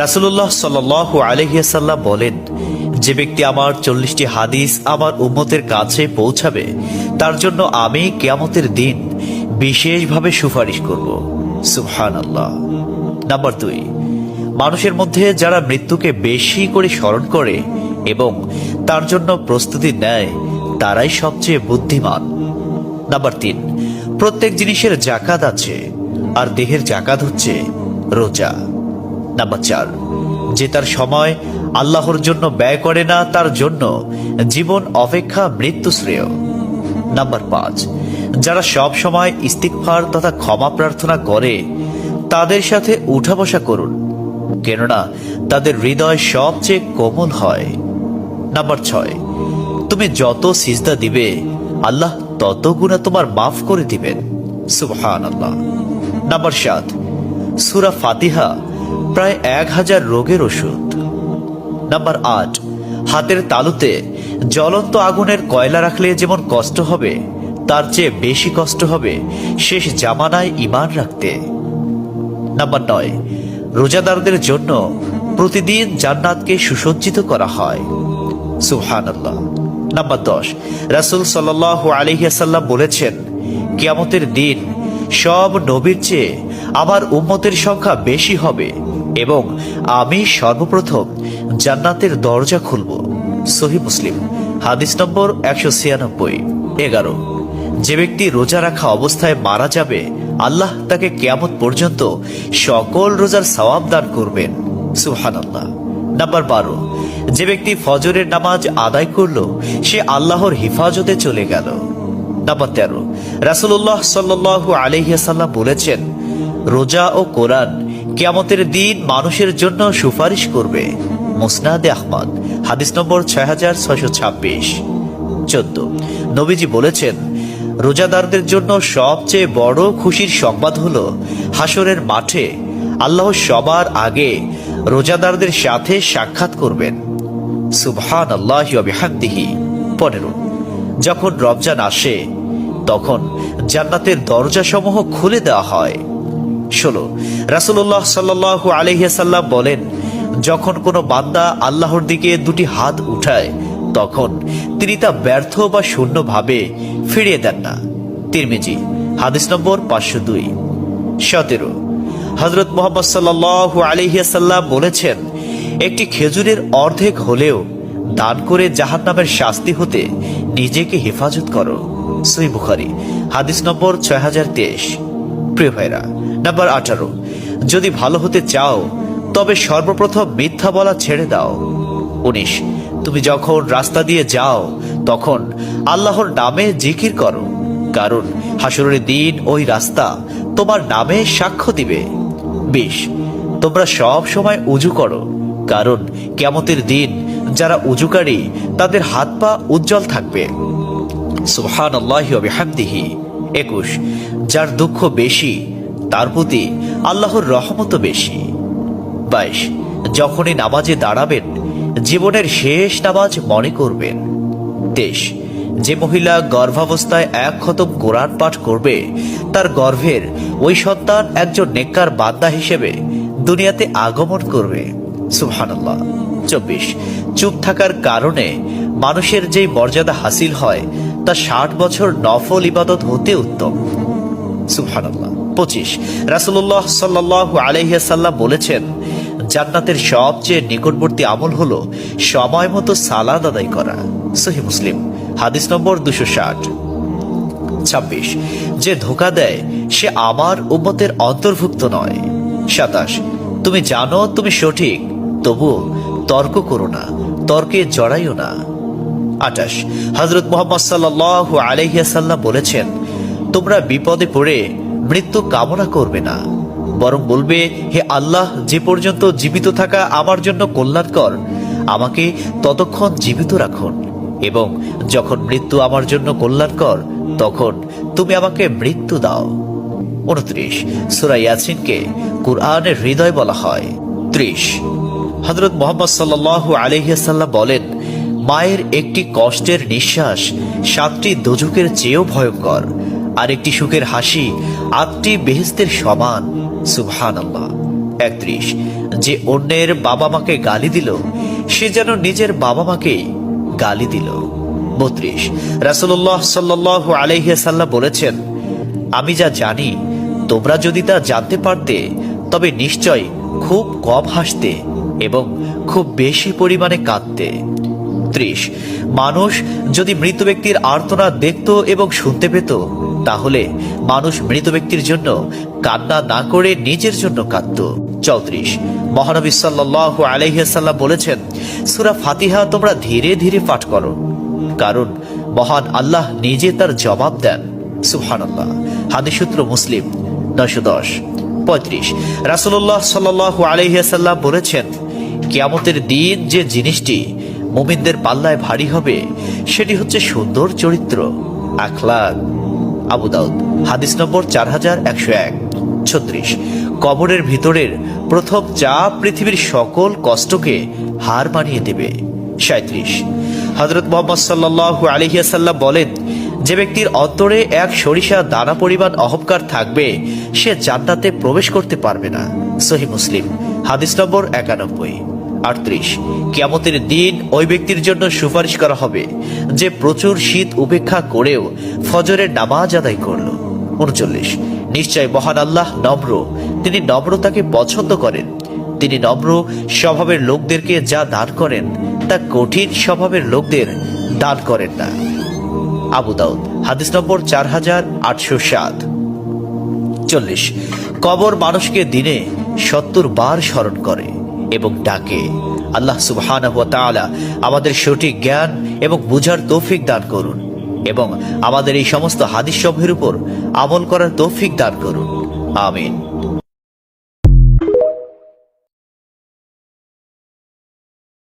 রাসূলুল্লাহ সাল্লাল্লাহু আলাইহি ওয়াসাল্লাম বলেন, যে ব্যক্তি আমার 40টি হাদিস আমার উম্মতের কাছে পৌঁছাবে তার জন্য আমি কিয়ামতের দিন বিশেষভাবে সুপারিশ করব। সুবহানাল্লাহ। নাম্বার 2, মানুষের মধ্যে যারা মৃত্যুকে বেশি করে স্মরণ করে এবং তার জন্য প্রস্তুতি নেয় তারাই সবচেয়ে বুদ্ধিমান। নাম্বার 3, প্রত্যেক জিনিসের জাকাত আছে, আর দেহের জাকাত হচ্ছে রোজা। নাম্বার 4, যে তার সময় আল্লাহর জন্য ব্যয় করে না তার জন্য জীবন অপেক্ষা মৃত্যু শ্রেয়। নাম্বার 5, যারা সব সময় ইস্তিগফার তথা ক্ষমা প্রার্থনা করে তাদের সাথে উঠা বসা করুন, কেননা তাদের হৃদয় সবচেয়ে কোমল হয়। নাম্বার 6, তুমি যত সিজদা দিবে আল্লাহ তত গুনাহ তোমার মাফ করে দিবেন। সুবহানাল্লাহ। নাম্বার 7, সূরা ফাতিহা প্রায় 1000 রোগের ওষুধ। নাম্বার 8, হাতের তালুতে জ্বলন্ত আগুনের কয়লা রাখলে যেমন কষ্ট হবে তার চেয়ে বেশি কষ্ট হবে শেষ জামানায় ঈমান রাখতে। নাম্বার 9, রোজাদারদের জন্য প্রতিদিন জান্নাতকে সুসজ্জিত করা হয়। সুবহানাল্লাহ। নাম্বার 10, রাসূল সাল্লাল্লাহু আলাইহি ওয়াসাল্লাম বলেছেন, কিয়ামতের দিন সব নবীর চেয়ে আমার উম্মতের সংখ্যা বেশি হবে এবং আমি সর্বপ্রথম জান্নাতের দরজা খুলব। সহিহ মুসলিম, হাদিস নম্বর 196। 11, যে ব্যক্তি রোজা রাখা অবস্থায় মারা যাবে আল্লাহ তাকে কিয়ামত পর্যন্ত সকল রোজার সওয়াব দান করবেন। সুবহানাল্লাহ। নাম্বার 12, যে ব্যক্তি ফজরের নামাজ আদায় করল সে আল্লাহর হিফাজতে চলে গেল। নাম্বার 13, রাসূলুল্লাহ সাল্লাল্লাহু আলাইহি ওয়াসাল্লাম বলেছেন, রোজা ও কোরআন কিয়ামতের দিন মানুষের জন্য সুপারিশ করবে। মুসনাদে আহমদ, হাদিস নম্বর 6626। 14, নবীজি বলেছেন, রোজাদারদের জন্য সবচেয়ে বড় খুশির সংবাদ হলো হাসরের মাঠে আল্লাহ সবার আগে রোজাদারদের সাথে সাক্ষাৎ করবেন। সুবহানাল্লাহি ওয়া বিহামদিহি। 15, যখন রমজান আসে তখন জান্নাতের দরজাসমূহ খুলে দেওয়া হয়। 16, রাসূলুল্লাহ সাল্লাল্লাহু আলাইহি ওয়াসাল্লাম বলেন, যখন কোনো বান্দা আল্লাহর দিকে দুটি হাত উঠায় তখন তিনি তা ব্যর্থ বা শূন্য ভাবে ফিরিয়ে দেন না। তিরমিজি, হাদিস নম্বর 502। 17, হযরত মুহাম্মদ সাল্লাল্লাহু আলাইহি ওয়াসাল্লাম বলেছেন, একটি খেজুরের অর্ধেক হলেও দান করে জাহান্নামের শাস্তি হতে নিজেকে হেফাজত করো। সহিহ বুখারী, হাদিস নম্বর 6023। প্রিয় ভাইরা, নাম্বার 18, যদি ভালো হতে চাও তবে সর্বপ্রথম মিথ্যা বলা ছেড়ে দাও। 19, তুমি যখন রাস্তা দিয়ে যাও তখন আল্লাহর নামে জিকির করো, কারণ হাসরের দিন ওই রাস্তা তোমার নামে সাক্ষ্য দিবে। 20, তোমরা সব সময় উযু করো, কারণ কিয়ামতের দিন যারা উযুকারী তাদের হাত পা উজ্জ্বল থাকবে। সুবহানাল্লাহি ওয়া বিহামদিহি। 21, যার দুঃখ বেশি তার প্রতি আল্লাহর রহমতও বেশি। 22, যখনই নামাজে দাঁড়াবেন জীবনের শেষ নামাজ মনে করবেন। 23, যে মহিলা গর্ভাবস্থায় 1 খতম কোরআন পাঠ করবে তার গর্ভের ওই সন্তান একজন নেককার বান্দা হিসেবে দুনিয়াতে আগমন করবে। সুবহানাল্লাহ। 24, চুপ থাকার কারণে মানুষের যেই মর্যাদা হাসিল হয় তা 60 বছর নফল ইবাদত হতে উত্তম। সুবহানাল্লাহ। 25, রাসূলুল্লাহ সাল্লাল্লাহু আলাইহি ওয়াসাল্লাম বলেছেন, জান্নাতের সবচেয়ে নিকটবর্তী আমল হলো সময় মতো সালাত আদায় করা। সহিহ মুসলিম, হাদিস নম্বর 260। 26, যে ধোঁকা দেয় সে আমার উম্মতের অন্তর্ভুক্ত নয়। 27, তুমি জানো তুমি সঠিক তবুও তর্ক করো না, তর্কে জড়াইও না। 28, হযরত মুহাম্মদ সাল্লাল্লাহু আলাইহি ওয়াসাল্লাম বলেছেন, তোমরা বিপদে পড়ে মৃত্যু কামনা করবে না, বরং বলবে, হে আল্লাহ, যে পর্যন্ত জীবিত থাকা আমার জন্য কল্যাণকর আমাকে ততক্ষণ জীবিত রাখুন, এবং যখন মৃত্যু আমার জন্য কল্যাণকর তখন তুমি আমাকে মৃত্যু দাও। 29, সূরা ইয়াসিনকে কুরআনের হৃদয় বলা হয়। 30, হযরত মুহাম্মদ সাল্লাল্লাহু আলাইহি ওয়াসাল্লাম বলেন, মায়ের একটি কষ্টের নিঃশ্বাস 7টি দোজখের চেয়েও ভয়ঙ্কর, আর একটি সুখের হাসি 8টি বেহেশতের সমান। সুবহানাল্লাহ। 31, যে অন্যের বাবা মাকে গালি দিল সে যেন নিজের বাবা মাকেই গালি দিল। 32 রাসূলুল্লাহ সাল্লাল্লাহু আলাইহি ওয়াসাল্লাম বলেছেন, আমি যা জানি তোমরা যদি তা জানতে পারতে তবে নিশ্চয় খুব কম হাসতে এবং খুব বেশি পরিমাণে কাঁদতে। 30 মানুষ যদি মৃত ব্যক্তির আর্তনাদ দেখত এবং শুনতে পেত তাহলে মানুষ মৃত ব্যক্তির জন্য কান্না না করে নিজের জন্য কাঁদত। 34 মহানবী সাল্লাল্লাহু আলাইহি ওয়াসাল্লাম বলেছেন, সূরা ফাতিহা তোমরা ধীরে ধীরে পাঠ করো, কারণ মহান আল্লাহ নিজে তার জবাব দেন। সুবহানাল্লাহ। হাদিস সূত্র মুসলিম 910। 35 রাসূলুল্লাহ সাল্লাল্লাহু আলাইহি ওয়াসাল্লাম বলেছেন, কিয়ামতের দিন যে জিনিসটি মুমিনদের পাল্লায় ভারী হবে সেটি হচ্ছে সুন্দর চরিত্র, আখলাক। আবু দাউদ হাদিস নম্বর 4101। 36 কবরের ভিতরের প্রথম চাপ পৃথিবীর সকল কষ্টকে হার মানিয়ে দেবে। 37 হযরত মুহাম্মদ সাল্লাল্লাহু আলাইহি ওয়াসাল্লাম বলেন, যে ব্যক্তির অন্তরে এক সরিষা দানা পরিমাণ অহংকার থাকবে সে জান্নাতে প্রবেশ করতে পারবে না। সহিহ মুসলিম হাদিস নম্বর 91। 38 কিয়ামতের দিন ওই ব্যক্তির জন্য সুপারিশ করা হবে যে প্রচুর শীত উপেক্ষা করেও ফজরের নামাজ আদায় করল। 39 নিশ্চয় মহান আল্লাহ নম্র, তিনি নম্রতাকে পছন্দ করেন। তিনি নম্র স্বভাবের লোকদেরকে যা দান করেন তা কঠিন স্বভাবের লোকদের দান করেন না। আবু দাউদ হাদিস নম্বর 4807। 40 কবর মানুষকে দিনে 70 বার স্মরণ করে এবং ডাকে। আল্লাহ সুবহানাহু ওয়া তাআলা আমাদের সঠিক জ্ঞান এবং বুঝার তৌফিক দান করুন এবং আমাদের এই সমস্ত হাদিস সমূহের উপর আমল করার তৌফিক দান করুন। আমিন।